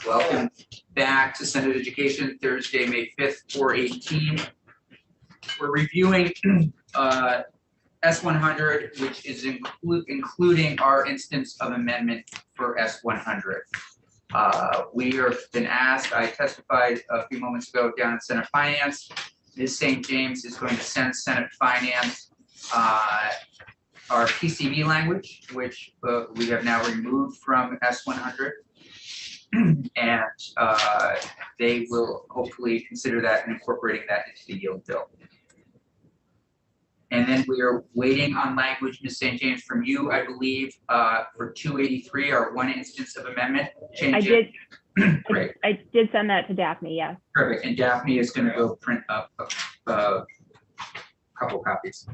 Welcome back to Senate Education, Thursday, May 5th, 4:18. We're reviewing S100, which is including our instance of amendment for S100. We have been asked, I testified a few moments ago down in Senate Finance. Ms. St. James is going to send Senate Finance our PCV language, which we have now removed from S100. And they will hopefully consider that and incorporating that into the yield bill. And then we are waiting on language, Ms. St. James, from you, I believe, for 283, our one instance of amendment. Great. I did send that to Daphne, yes. Perfect. And Daphne is going to go print up a couple copies.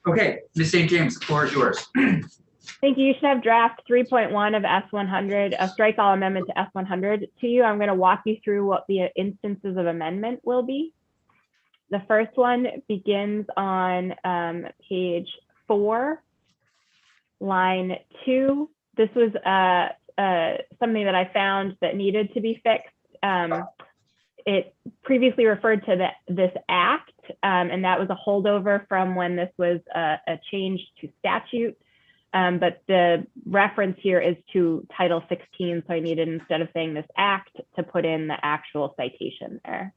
Okay, Ms. St. James, the floor is yours. Thank you. You should have draft 3.1 of S100, a strike all amendment to S100 to you. I'm going to walk you through what the instances of amendment will be. The first one begins on page 4, line 2. This was something that I found that needed to be fixed. It previously referred to this act, and that was a holdover from when this was a change to statute. But the reference here is to Title 16, so I needed, instead of saying this act, to put in the actual citation there.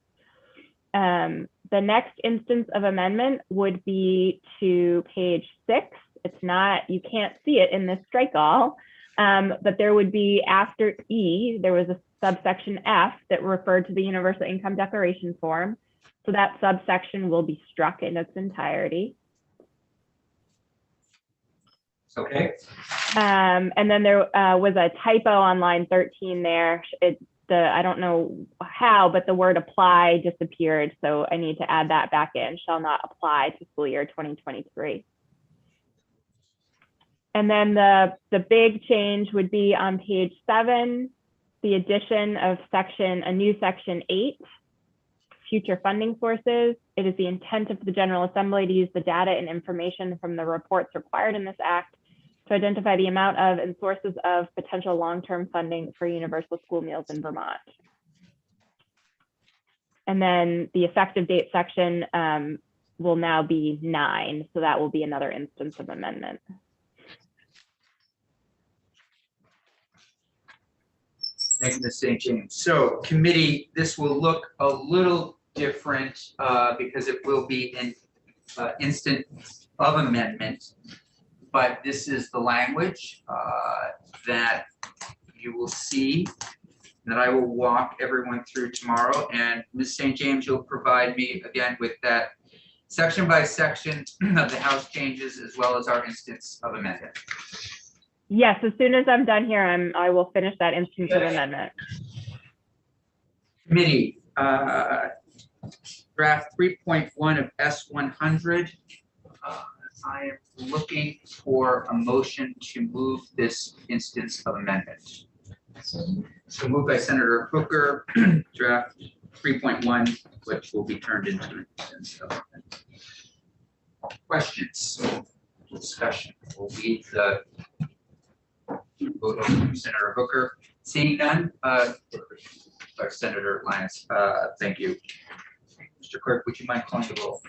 The next instance of amendment would be to page 6. It's not, you can't see it in this strike all, but there would be after E, there was a subsection F that referred to the Universal Income Declaration form. So that subsection will be struck in its entirety. Okay. And then there was a typo on line 13 there. I don't know how, but the word apply disappeared. So I need to add that back in, shall not apply to school year 2023. And then the big change would be on page 7, the addition of a new section 8, future funding sources. It is the intent of the General Assembly to use the data and information from the reports required in this act to identify the amount of and sources of potential long-term funding for universal school meals in Vermont. And then the effective date section will now be 9, so that will be another instance of amendment. Thank you, Ms. St. James. So committee, this will look a little different because it will be an instance of amendment. But this is the language that you will see, that I will walk everyone through tomorrow. And Ms. St. James, you'll provide me again with that section by section of the House changes, as well as our instance of amendment. Yes, as soon as I'm done here, I will finish that instance of amendment. Committee, draft 3.1 of S100. I am looking for a motion to move this instance of amendment. So moved by Senator Hooker, draft 3.1, which will be turned into an instance of amendment. Questions, discussion. We'll lead the vote over to Senator Hooker. Seeing none, Senator Lyons, thank you. Mr. Clerk, would you mind calling the roll?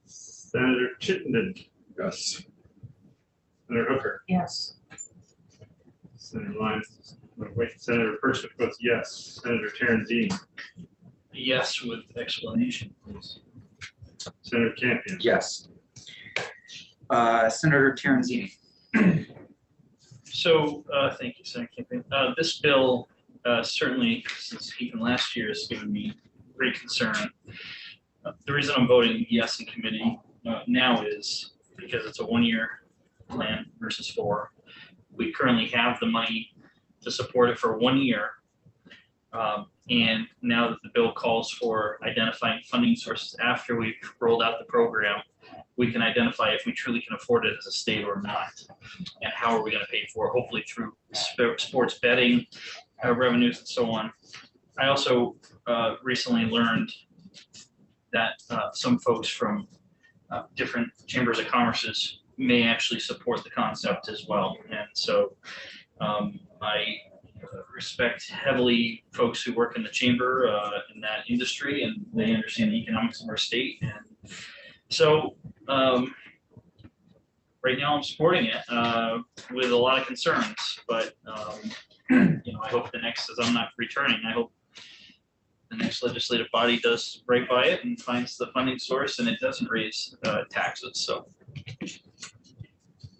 Senator Chittenden. Yes. Senator Hooker. Yes. Senator Lyons. Wait, Senator Persick votes yes. Senator Terenzini. Yes, with explanation, please. Senator Campion. Yes. Senator Terenzini. So, thank you, Senator Campion. This bill certainly, since even last year, has given me great concern. The reason I'm voting yes in committee now is because it's a 1-year plan versus 4. We currently have the money to support it for 1 year. And now that the bill calls for identifying funding sources after we've rolled out the program, we can identify if we truly can afford it as a state or not. And how are we going to pay for it? Hopefully through sports betting revenues and so on. I also recently learned that some folks from different chambers of commerces may actually support the concept as well. And so I respect heavily folks who work in the chamber in that industry, and they understand the economics of our state. And so right now I'm supporting it with a lot of concerns, but I hope the next, as I'm not returning, I hope the next legislative body does right by it and finds the funding source, and it doesn't raise taxes. So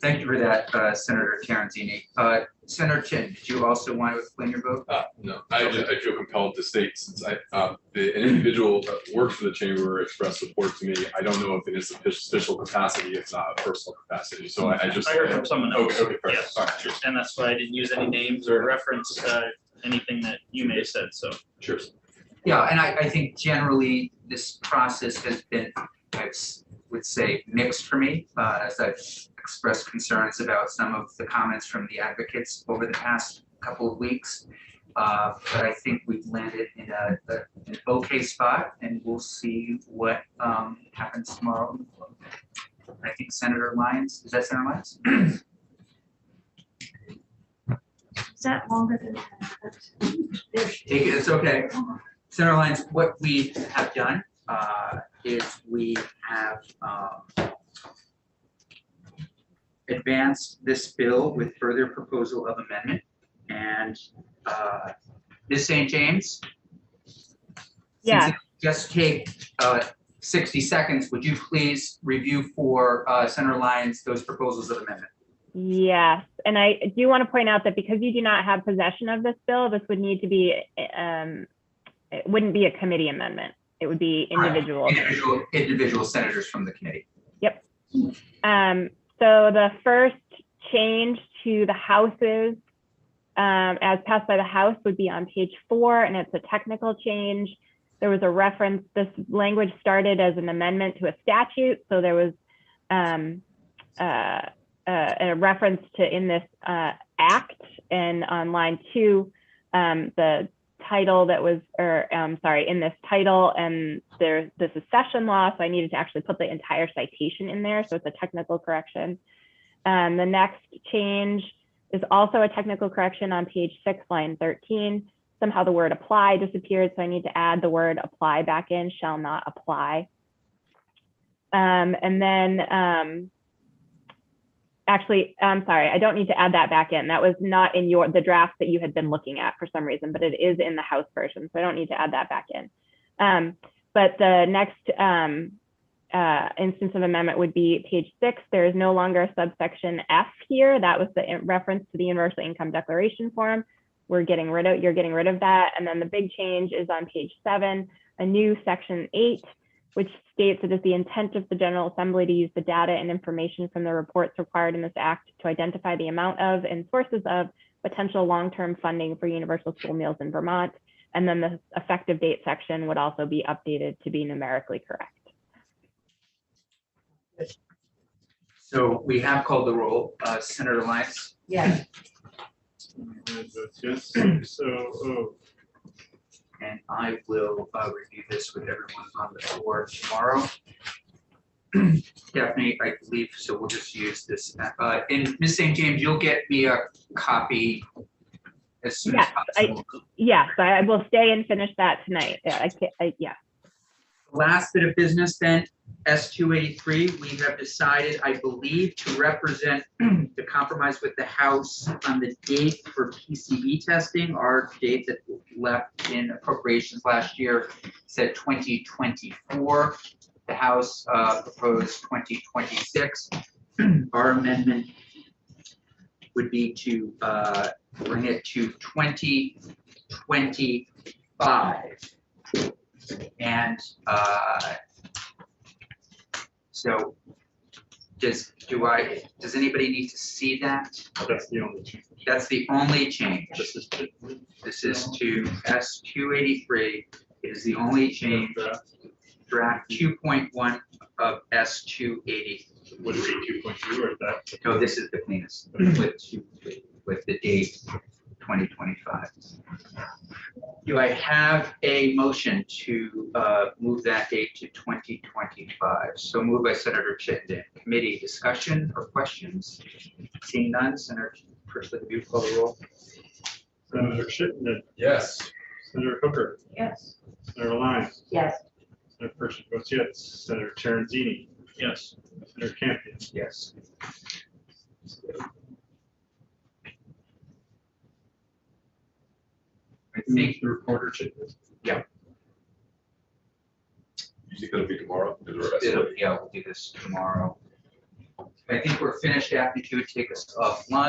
Thank you for that, Senator Terenzini. Senator Chin, did you also want to explain your vote? No, I feel compelled to state, since an individual that works for the chamber expressed support to me. I don't know if it is official capacity, it's not a personal capacity, so I just. I heard from someone else. Okay, fair. Yes. All right, cheers. And that's why I didn't use any names or reference anything that you may have said. So Cheers. Yeah, and I think generally this process has been, I would say, mixed for me, as I've expressed concerns about some of the comments from the advocates over the past couple of weeks. But I think we've landed in an okay spot, and we'll see what happens tomorrow. I think Senator Lyons, is that Senator Lyons? Is that longer than that? Take it, it's okay. Senator Lyons, what we have done is we have advanced this bill with further proposal of amendment. And Ms. St. James? Yeah. Since it just take 60 seconds, would you please review for Senator Lyons those proposals of amendment? Yes, and I do want to point out that because you do not have possession of this bill, this would need to be, it wouldn't be a committee amendment. It would be individual. Individual senators from the committee. Yep. So the first change to the House's, as passed by the House, would be on page 4, and it's a technical change. There was a reference, this language started as an amendment to a statute, so there was a reference to in this act, and on line 2, the title that was, in this title, and this is session law, so I needed to actually put the entire citation in there, so it's a technical correction. The next change is also a technical correction on page 6, line 13. Somehow the word apply disappeared, so I need to add the word apply back in, shall not apply. And then, actually, I'm sorry, I don't need to add that back in. That was not in the draft that you had been looking at for some reason, but it is in the House version, so I don't need to add that back in. But the next instance of amendment would be page 6. There is no longer a subsection F here. That was the reference to the Universal Income Declaration form. You're getting rid of that. And then the big change is on page 7, a new section 8, which states it is the intent of the General Assembly to use the data and information from the reports required in this act to identify the amount of and sources of potential long-term funding for universal school meals in Vermont. And then the effective date section would also be updated to be numerically correct. So we have called the roll. Senator Lyons? Yes. Yes, so, And I will review this with everyone on the floor tomorrow. Daphne, I believe, so we'll just use this. And Ms. St. James, you'll get me a copy as soon as possible. Yes, I will stay and finish that tonight. Yeah. Last bit of business then, S283, we have decided, I believe, to represent the compromise with the House on the date for PCB testing. Our date that left in appropriations last year said 2024. The House proposed 2026. Our amendment would be to bring it to 2025. And so does anybody need to see that? that's the only change. That's the only change. This is This is to S283. It is the only change. Draft 2.1 of S280. Would it be 2.2 or is that? No, this is the cleanest with the date 2025. Do I have a motion to move that date to 2025? So moved by Senator Chittenden. Committee discussion or questions? Seeing none, Senator Frischlich, if you call the roll. Senator Shipman, Yes. Senator Hooker, Yes. Senator Lyons, Yes. Senator Person votes yes, Senator Terenzini, Yes. Senator Campion. Yes. I think, The recorder changes. You think that'll be tomorrow? Is there a rest of it'll- it? yeah, we'll do this tomorrow. I think we're finished after you would take us offline.